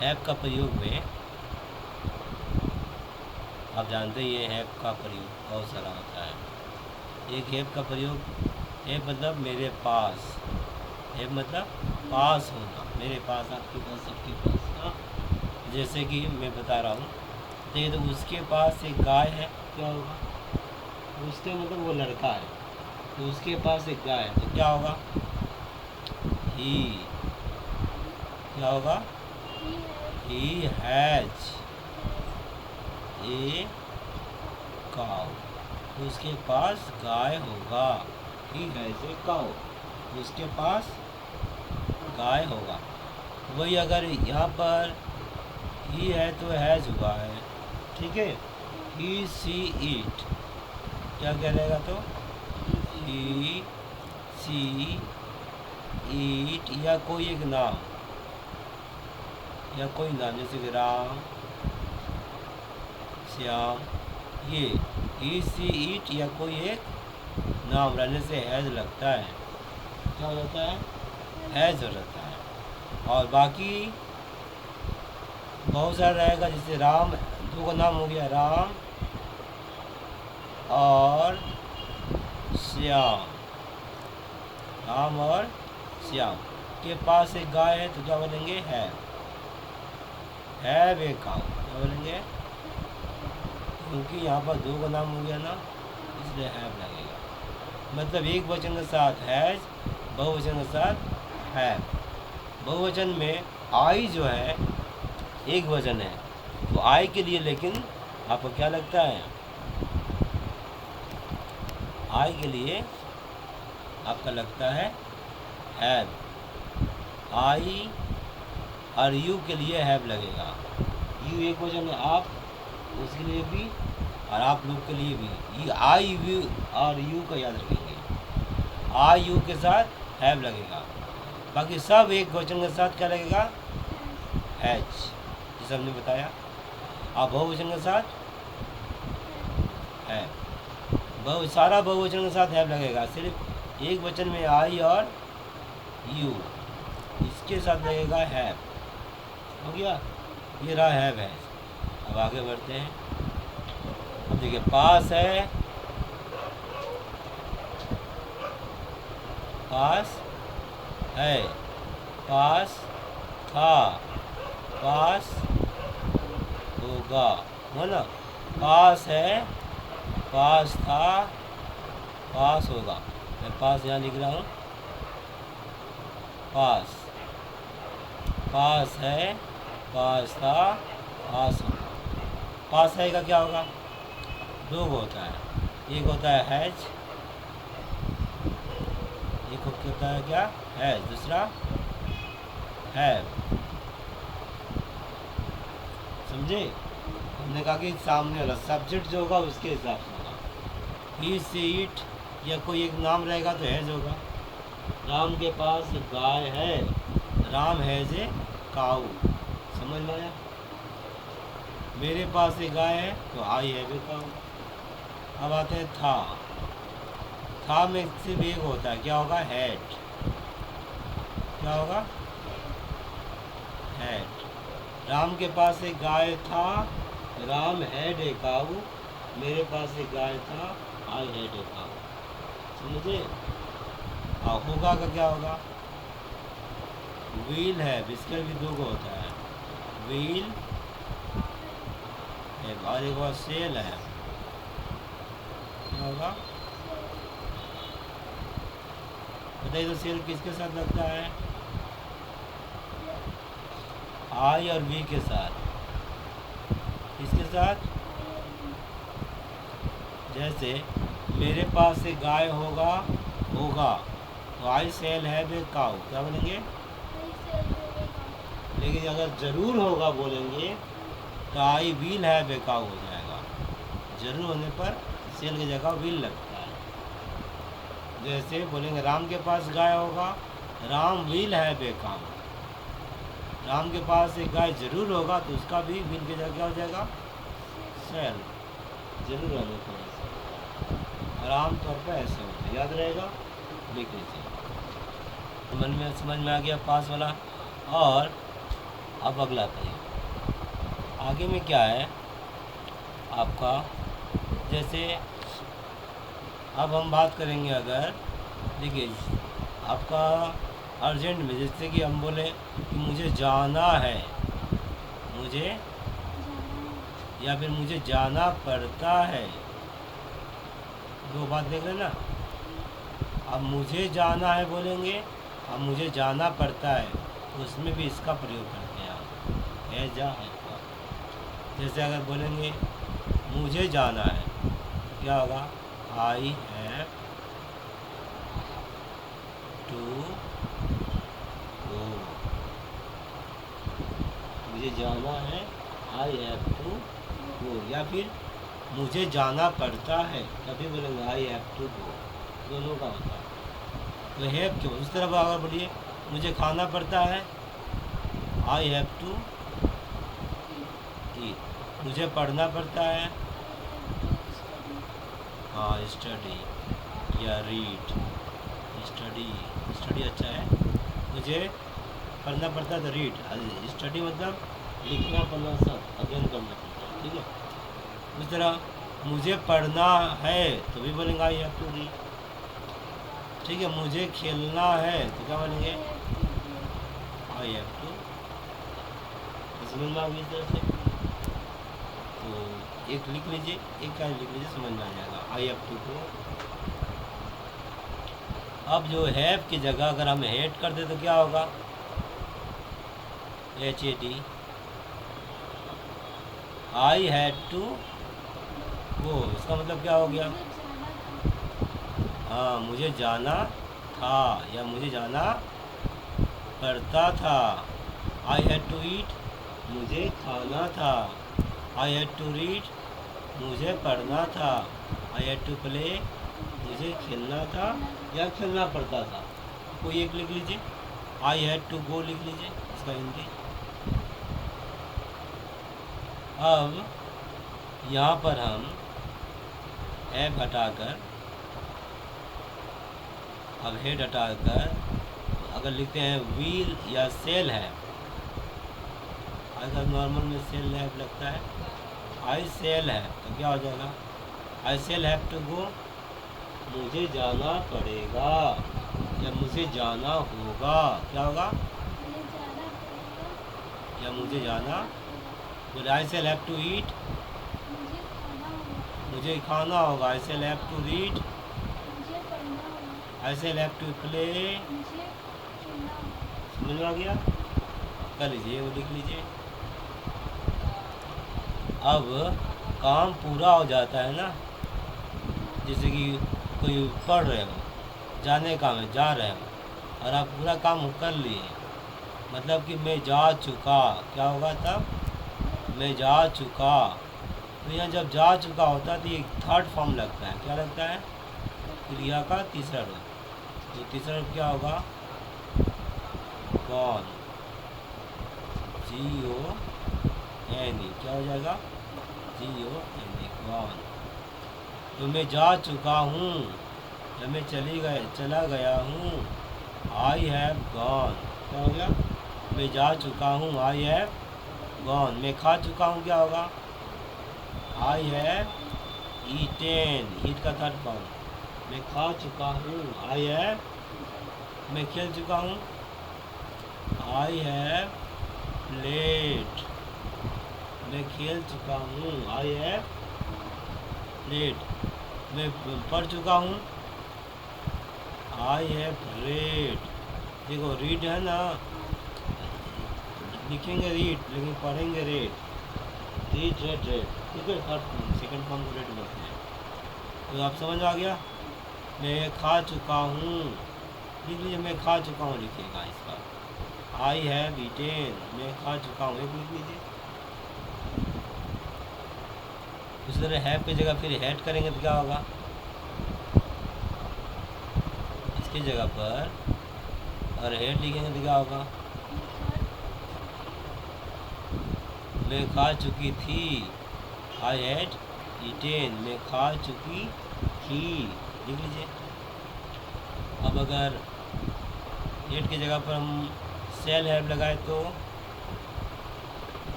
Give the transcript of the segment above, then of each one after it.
Have का प्रयोग में आप जानते ही हैं हैव का प्रयोग बहुत सारा होता है। एक हैव का प्रयोग, हैव मतलब मेरे पास, हैव मतलब पास होना, मेरे पास, आपके पास, सबके पास। हाँ, जैसे कि मैं बता रहा हूँ, देखिए तो उसके पास एक गाय है, क्या होगा? उसके मतलब वो लड़का है, तो उसके पास एक गाय है, तो क्या होगा? ही, क्या होगा? ही हैज ए काउ, उसके पास गाय होगा। ही हैज ए काउ, उसके पास गाय होगा। वही अगर यहाँ पर ही है तो हैज हुआ है, ठीक है। ही सी इट, क्या क्या रहेगा? तो ही सी ईट, या कोई एक नाम, या कोई नाम जैसे कि राम, श्याम, ये ही सी ईट या कोई एक नाम रहने से हैज लगता है। क्या हो जाता है? हैज हो जाता है। और बाकी बहुत सारा रहेगा, जैसे राम, दो का नाम हो गया, राम और श्याम, राम और श्याम के पास एक गाय है, तो क्या बोलेंगे? हैव ए काउ, क्या बोलेंगे? क्योंकि यहाँ पर दो का नाम हो गया ना, इसलिए हैव लगेगा। मतलब एक वचन के साथ हैज, बहुवचन के साथ हैव। बहुवचन में आई जो है एक वचन है, तो आई के लिए लेकिन आपको क्या लगता है? आई के लिए आपका लगता है हैव। आई और यू के लिए हैव लगेगा। यू एक वचन है, आप, उसके लिए भी, और आप लोग के लिए भी। ये आई यू और यू का याद रखेंगे, आई यू के साथ हैव लगेगा। बाकी सब एक वचन के साथ क्या लगेगा? हैज, जैसे हमने बताया। अब बहुवचन के साथ हैव, सारा बहुवचन के साथ हैव लगेगा। सिर्फ एक वचन में आई और यू, इसके साथ लगेगा हैव। हो गया, ये रहा हैव है। अब आगे बढ़ते हैं। अब देखिए पास है, पास है, पास था, पास होगा, है ना? पास है, पास था, पास होगा। मैं पास यहाँ लिख रहा हूँ, पास, पास है, पास था, पास होगा। पास है का क्या होगा? दो होता है, एक होता है हैज, एक होता है क्या? हैज, दूसरा हैव। समझे? हमने कहा कि सामने वाला सब्जेक्ट जो होगा उसके हिसाब से होगा। ही सी इट या कोई एक नाम रहेगा तो हैज होगा। राम के पास गाय है, राम हैज ए काऊ, समझ में आया? मेरे पास एक गाय है तो आई हैव ए काऊ। अब आते हैं था। था में सिर्फ एक होता है, क्या होगा? हैड, क्या होगा? हैड। राम के पास एक गाय था, राम हैड ए काऊ। मेरे पास एक गाय था, आई हैड ए काऊ। समझे? और होगा का क्या होगा? व्हील है, इसका भी दो को होता है, व्हील है, और एक बार सेल है, क्या होगा? बताइए तो सेल किसके साथ लगता है? आई और वी के साथ। इसके साथ जैसे मेरे पास एक गाय होगा, होगा, तो आई सेल हैव ए काऊ, क्या बोलेंगे? लेकिन अगर जरूर होगा बोलेंगे तो आई विल हैव ए काऊ हो जाएगा। जरूर होने पर सेल की जगह विल लगता है। जैसे बोलेंगे राम के पास गाय होगा, राम विल हैव ए काऊ। राम के पास एक गाय जरूर होगा तो उसका भी विल की जगह क्या हो जाएगा? सेल, जरूर होने पर ऐसे। और आमतौर पर ऐसे होता है, याद रहेगा, लिख लीजिए। समझ में आ गया पास वाला। और अब अगला प्रयोग, आगे में क्या है आपका, जैसे अब हम बात करेंगे, अगर देखिए आपका अर्जेंट में, जैसे कि हम बोले कि मुझे जाना है, मुझे, या फिर मुझे जाना पड़ता है, दो बात देख रहे ना। अब मुझे जाना है बोलेंगे, अब मुझे जाना पड़ता है, तो उसमें भी इसका प्रयोग करते हैं आप, है जा है का। जैसे अगर बोलेंगे मुझे जाना है, क्या होगा, आई हैव टू गो, मुझे जाना है, आई हैव टू गो, या फिर मुझे जाना पड़ता है, तभी बोलेंगे आई हैव टू गो, दोनों का होता है। तो हैव क्यों, उस तरफ अगर बोलिए मुझे खाना पड़ता है, आई हैव टू ईट, मुझे पढ़ना पड़ता है, हाँ स्टडी या रीड, स्टडी अच्छा है, मुझे पढ़ना पड़ता है तो रीड, स्टडी मतलब लिखना पढ़ना सब अध्ययन करना पड़ता है, ठीक है। उस तरह मुझे पढ़ना है तो भी बोलेंगे आई हैव टू रीड, ठीक है। मुझे खेलना है तो क्या बोलेंगे, आई हैव टू, समझ में आ गई इस तरह से। तो एक लिख लीजिए, एक का लिख लीजिए, समझ में आ जाएगा, आई हैव टू को। अब जो हैव की जगह अगर हम हेड कर दे तो क्या होगा, HAD, I had to go, इसका मतलब क्या हो गया, हाँ मुझे जाना था या मुझे जाना पड़ता था। आई हैड टू ईट, मुझे खाना था। आई हैड टू रीड, मुझे पढ़ना था। आई हैड टू प्ले, मुझे खेलना था या खेलना पड़ता था। कोई एक लिख लीजिए, आई हैड टू गो लिख लीजिए, इसका हिंदी। अब यहाँ पर हम हैव हटाकर, अब हेड हटाकर अगर लिखते हैं व्हील या सेल है, अगर नॉर्मल में सेल हैव लगता है, आई सेल है तो क्या हो जाएगा, आई सेल हैव टू गो, मुझे जाना पड़ेगा या मुझे जाना होगा, क्या होगा, या मुझे जाना, बोले I shall have to eat, मुझे खाना होगा। I shall have to read, I shall have to play, समझ में आ गया, कर लीजिए, वो लिख लीजिए। अब काम पूरा हो जाता है ना, जैसे कि कोई पढ़ रहे हो, जाने का में जा रहे हो और आप पूरा काम कर लिए, मतलब कि मैं जा चुका, क्या होगा तब, मैं जा चुका। तो यहाँ जब जा चुका होता है तो ये थर्ड फॉर्म लगता है, क्या लगता है, क्रिया का तीसरा रूप। तो तीसरा रूप क्या होगा, गॉन, GONE, क्या हो जाएगा, GONE, गॉन। तो मैं जा चुका हूँ या मैं चला गया हूँ, आई हैव गॉन, क्या हो गया, मैं जा चुका हूँ, आई हैव गॉन। मैं खा चुका हूँ, क्या होगा, आई हैव ईटेन, ईट का थर्ड फॉर्म, मैं खा चुका हूँ, आई हैव, मैं खेल चुका हूँ, आई हैव प्लेड, मैं खेल चुका हूँ, आई हैव प्लेड। मैं पढ़ चुका हूँ, आई हैव रेड। देखो रीड है ना, लिखेंगे रीड लेकिन पढ़ेंगे रेड, रीड रेड रेड, ठीक है, थर्ड फॉर्म, सेकंड फॉर्म को रेड बोलते हैं। तो आप समझ आ गया, मैं खा चुका हूँ, लिख लीजिए, मैं खा चुका हूँ लिखिएगा इसका, आई हैव ईटेन, मैं खा चुका हूँ, एक लिख लीजिए। उसी तरह हैव की जगह फिर हैड करेंगे तो क्या होगा, इसकी जगह पर और हेड लिखेंगे तो क्या होगा, मैं खा चुकी थी, आई हैड ईटेन, मैं खा चुकी थी, लिख लीजिए। अब अगर हेड की जगह पर हम सेल हैव लगाए तो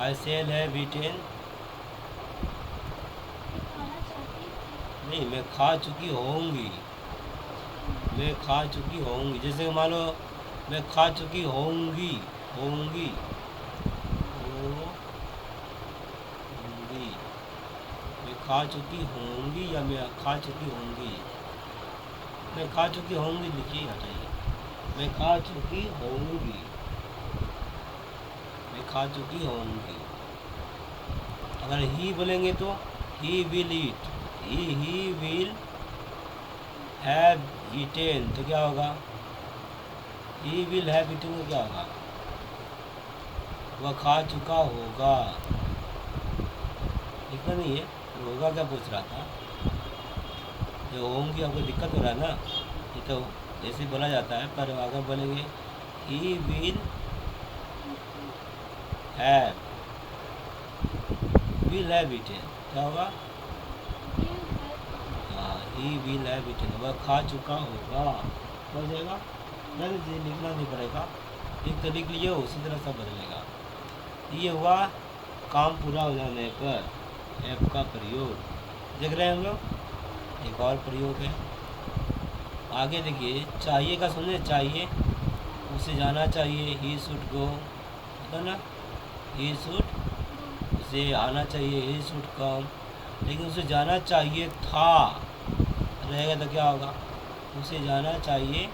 आई सेल हैव ईटेन। नहीं, मैं खा चुकी होंगी। मैं खा चुकी होंगी, जैसे कि मान लो मैं खा चुकी होंगी। होंगी, होंगी। मैं खा चुकी होंगी या मैं खा चुकी होंगी? मैं खा चुकी होंगी लिखिए, हटाइए। मैं खा चुकी होंगी। मैं खा चुकी होंगी। अगर ही बोलेंगे तो he will eat. He will have eaten, तो क्या होगा? ही विल हैव ईटेन तो क्या होगा? वह खा चुका होगा। इतना नहीं है, होगा क्या पूछ रहा था? जो होंगी आपको दिक्कत हो रहा है ना, ये तो ऐसे बोला जाता है, पर अगर बोलेंगे ही विल हैव ईटेन, क्या होगा? हाँ, ही विल हैव ईटेन, वह खा चुका होगा। हो जाएगा, नहीं लिखना नहीं पड़ेगा, एक तो लिख लीजिए, उसी तरह सब बदलेगा। ये हुआ काम पूरा हो जाने पर ऐप का प्रयोग। देख रहे हैं हम लोग। एक और प्रयोग है, आगे देखिए। चाहिए का सुने, चाहिए, उसे जाना चाहिए। ही शुड गो, होता ना, ही शुड, उसे आना चाहिए। ही शुड कम, लेकिन उसे जाना चाहिए था रहेगा तो क्या होगा? उसे जाना चाहिए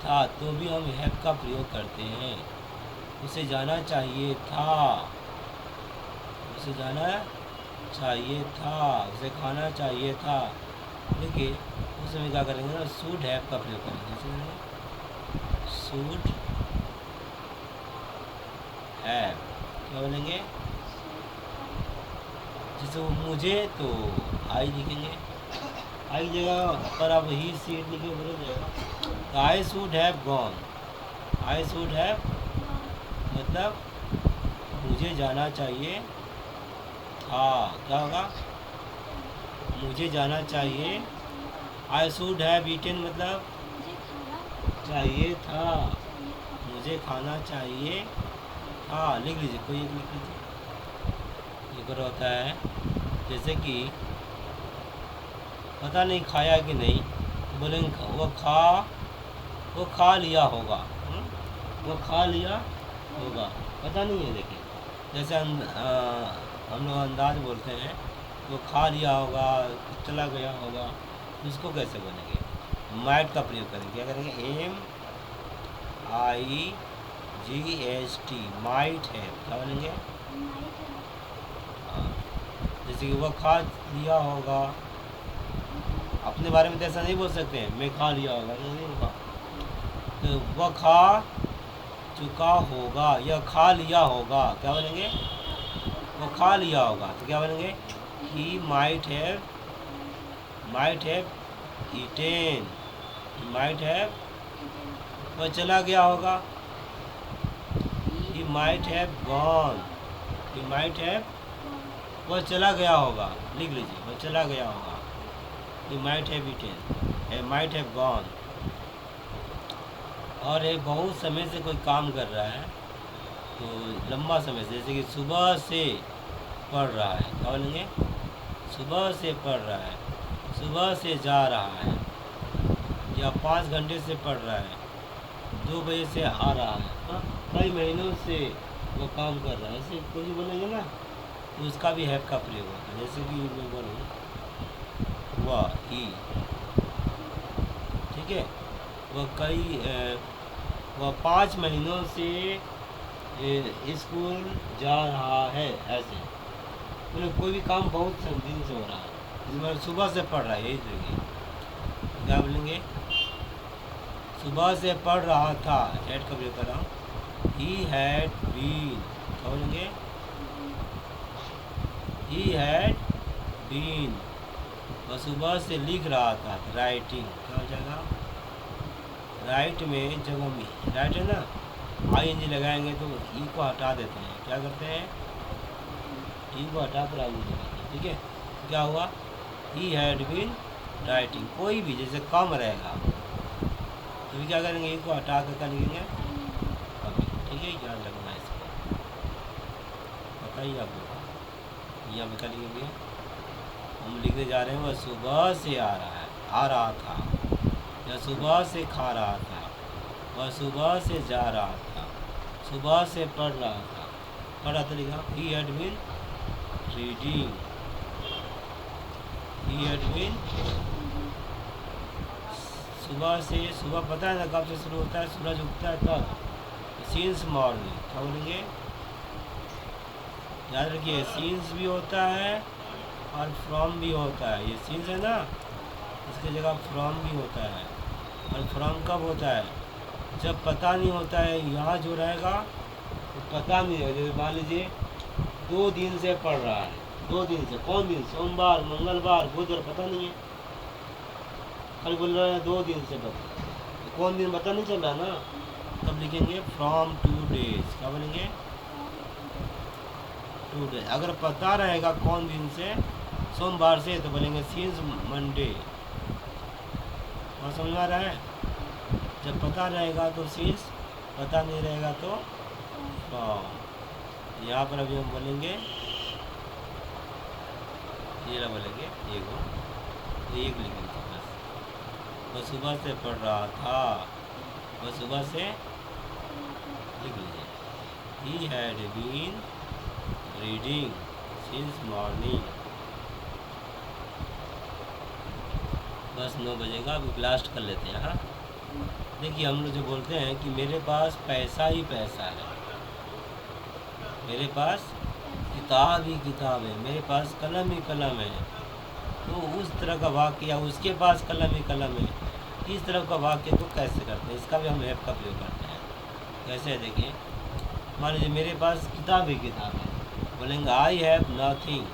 था, तो भी हम हैव का प्रयोग करते हैं। उसे जाना चाहिए था, उसे जाना चाहिए था, उसे खाना चाहिए था। देखिए उस समय क्या करेंगे ना, शुड हैव का प्रयोग करेंगे। शुड हैव, क्या बोलेंगे? जैसे वो मुझे, तो आई लिखेंगे। आई जगह पर आप ही सीट लिखे बोल जाएगा। I should have gone. I should have मतलब मुझे जाना चाहिए था, क्या होगा? मुझे जाना चाहिए। आई शुड हैव ईटेन मतलब चाहिए था, मुझे खाना चाहिए था। लिख लीजिए, कोई एक लिख लीजिए। एक और होता है, जैसे कि पता नहीं खाया कि नहीं, तो बोलेंगे वो खा लिया होगा। वो खा लिया होगा, पता नहीं है। देखिए जैसे हम लोग अंदाज बोलते हैं, वो खा लिया होगा, चला गया होगा, उसको कैसे बोलेंगे? माइट का प्रयोग करेंगे। क्या करेंगे? MIGHT, माइट है, क्या बोलेंगे? हाँ, जैसे कि वह खा लिया होगा। अपने बारे में तो ऐसा नहीं बोल सकते हैं, मैं खा लिया होगा, तो नहीं होगा। तो वह खा चुका होगा या खा लिया होगा, क्या बोलेंगे? वो खा लिया होगा, तो क्या बोलेंगे? He might have eaten। He might have, वह चला गया होगा। He might have gone। He might have, वह चला गया होगा। लिख लीजिए, वह चला गया होगा। He might have eaten, he might have gone। और ये बहुत समय से कोई काम कर रहा है, तो लंबा समय से, जैसे कि सुबह से पढ़ रहा है, क्या बोलेंगे? सुबह से पढ़ रहा है, सुबह से जा रहा है, या 5 घंटे से पढ़ रहा है, 2 बजे से आ रहा है। हाँ, कई महीनों से वो काम कर रहा है, ऐसे कुछ बोलेंगे ना, तो उसका भी हैव का प्रयोग होता है। जैसे कि मैं बोलूँ वह ही, ठीक है, वह 5 महीनों से स्कूल जा रहा है, ऐसे मतलब कोई भी काम बहुत दिन से हो रहा है, इसमें सुबह से पढ़ रहा है, यही देखिए। क्या बोलेंगे? सुबह से पढ़ रहा था, हैड का प्रयोग कर रहा हूँ। ही हैड बीन, क्या बोलेंगे? ही हैड बीन, वह सुबह से लिख रहा था, राइटिंग, क्या हो जाएगा? राइट में जब हम राइट है ना, ING लगाएंगे तो ई को हटा देते हैं। क्या करते हैं? ई को हटा कर ING लगाते हैं, ठीक है। क्या हुआ? He had been writing. कोई भी जैसे कम रहेगा तो भी क्या करेंगे? ई को हटा कर क्या लिखेंगे? कभी, ठीक है, याद रखना इसको। आता है या होगा। यहाँ पे क्या लिखेंगे, हम लिखने जा रहे हैं वह सुबह से आ रहा था, या सुबह से खा रहा था, वह सुबह से जा रहा था, सुबह से पढ़ रहा था, पढ़ा था लिखा he had been reading, he had been. सुबह से, सुबह पता है ना कब से शुरू होता है, सूरज उगता है तब, सीन्स मॉर्निंग। क्या बोलेंगे, याद रखिए सीन्स भी होता है और फ्रॉम भी होता है। ये सीन्स है ना, इसकी जगह फ्रॉम भी होता है। और फ्रॉम कब होता है, जब पता नहीं होता है यहाँ जो रहेगा तो पता नहीं है। जैसे मान लीजिए 2 दिन से पढ़ रहा है, 2 दिन से, कौन दिन, सोमवार, मंगलवार, बुधवार, पता नहीं है, कल बोल रहा है 2 दिन से पता, तो कौन दिन पता नहीं चल रहा ना, तब लिखेंगे फ्रॉम 2 डेज। क्या बोलेंगे, 2 डेज। अगर पता रहेगा कौन दिन से, सोमवार से, तो बोलेंगे सिंस मंडे। और समझ में आ रहा है, जब पता रहेगा तो सिंस, पता नहीं रहेगा तो फ्रॉम। यहाँ पर अभी हम बोलेंगे, ये ना बोलेंगे एक लिखेंगे बस। वह सुबह से पढ़ रहा था, वह सुबह से, लिख लीजिए he had been reading since morning. बस 9 बजेगा, अभी लास्ट कर लेते हैं। हाँ, देखिए हम लोग जो बोलते हैं कि मेरे पास पैसा ही पैसा है, मेरे पास किताब ही किताब है, मेरे पास कलम ही कलम है, तो उस तरह का वाक्य, या उसके पास कलम ही कलम है, इस तरह का वाक्य को कैसे करते हैं, इसका भी हम हैव का प्रयोग करते हैं। कैसे है देखिए, मान लीजिए मेरे पास किताब ही किताब है, बोलेंगे आई have nothing,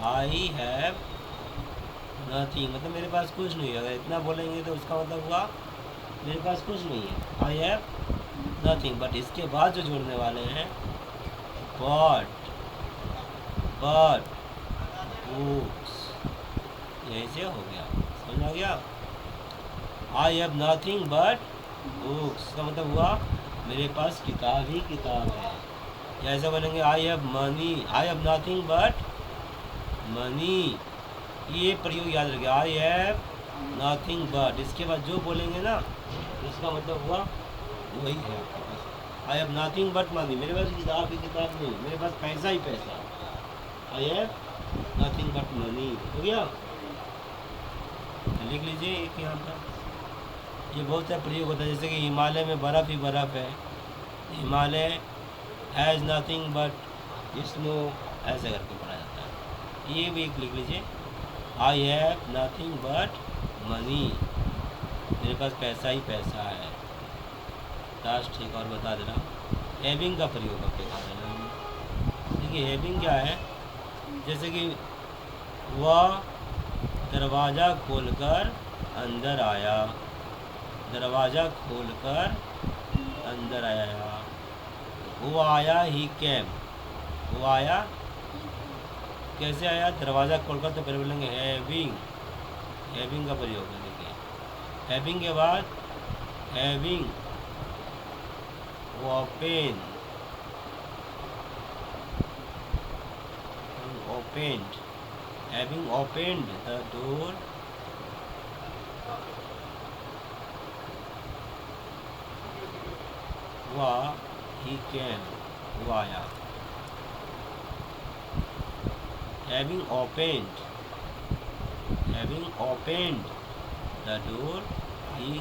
I have nothing, मतलब मेरे पास कुछ नहीं है। अगर इतना बोलेंगे तो उसका मतलब हुआ मेरे पास कुछ नहीं है, आई हैव नथिंग। बट इसके बाद जो जोड़ने वाले हैं बट बुक्स, यहीं से हो गया, समझ आ गया। आई हैव नथिंग बट बुक्स का मतलब हुआ मेरे पास किताब ही किताब है। या ऐसा बोलेंगे I have money, I have nothing but money, ये प्रयोग याद रखिए, आई हैव नथिंग बट, इसके बाद जो बोलेंगे ना उसका मतलब हुआ वही है आपके पास। I have nothing but money, मेरे पास किताब ही किताब नहीं, मेरे पास पैसा ही पैसा, आई हैव नथिंग बट मनी, हो गया। लिख लीजिए एक यहाँ पर, ये बहुत सा प्रयोग होता है, जैसे कि हिमालय में बर्फ़ ही बर्फ़ है, Himalaya has nothing but snow, ऐसे करके पढ़ा जाता है। ये भी एक लिख लीजिए, आई हैव नथिंग बट मनी, मेरे पास पैसा ही पैसा है। लास्ट एक और बता दे रहा हूँ, हैविंग का प्रयोग करके बता रहे हैं। देखिए हैविंग क्या है, जैसे कि वह दरवाज़ा खोलकर अंदर आया, दरवाज़ा खोलकर अंदर आया, वो आया ही कैम, वो आया कैसे आया, दरवाज़ा खोलकर, तो पहले बोलेंगे हैविंग, हैविंग का प्रयोग है। देखिए हैविंग के बाद having open, opened, having opened the door, वह he came, वो आया, having opened the door he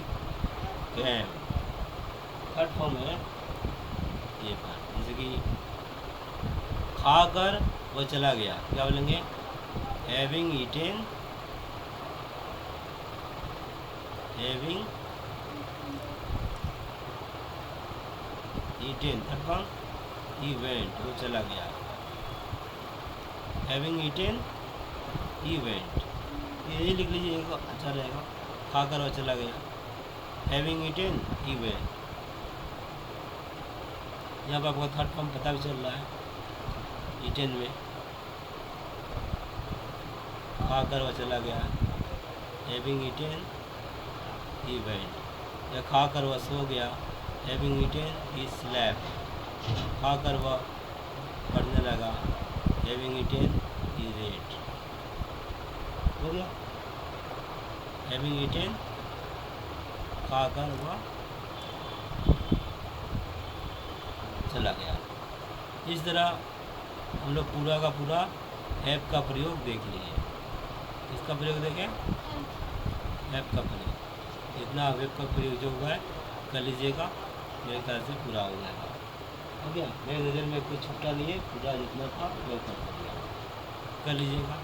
came। Third form है ये बात, जैसे कि खाकर वो चला गया, क्या बोलेंगे, having eaten, having eaten, third form he went, वो चला गया, हैविंग ईटेन ही वेंट, यही लिख लीजिए, एक अच्छा रहेगा, खाकर वो चला गया, हैविंग ईटेन ही वेंट। यहाँ पर आपको थर्ड फॉर्म पता भी चल रहा है, ईटेन में खाकर वह चला गया, हैविंग ईटेन ही वेंट। या खाकर वह सो गया, हैविंग ईटेन ही स्लेप्ट, खाकर वह पढ़ने लगा, हैविंग ईटेन ही रेड, हो गया। हैविंग ईटेन खाकर वह चला गया। इस तरह हम लोग पूरा का पूरा ऐप का प्रयोग देख लिए। इसका प्रयोग देखें, ऐप का प्रयोग, इतना ऐप का प्रयोग जो हुआ है कर लीजिएगा, मेरे ख्याल से पूरा हो जाएगा। हो गया, मेरे नज़र में कुछ छूटा नहीं है, पूरा जितना था वो कर लीजिएगा।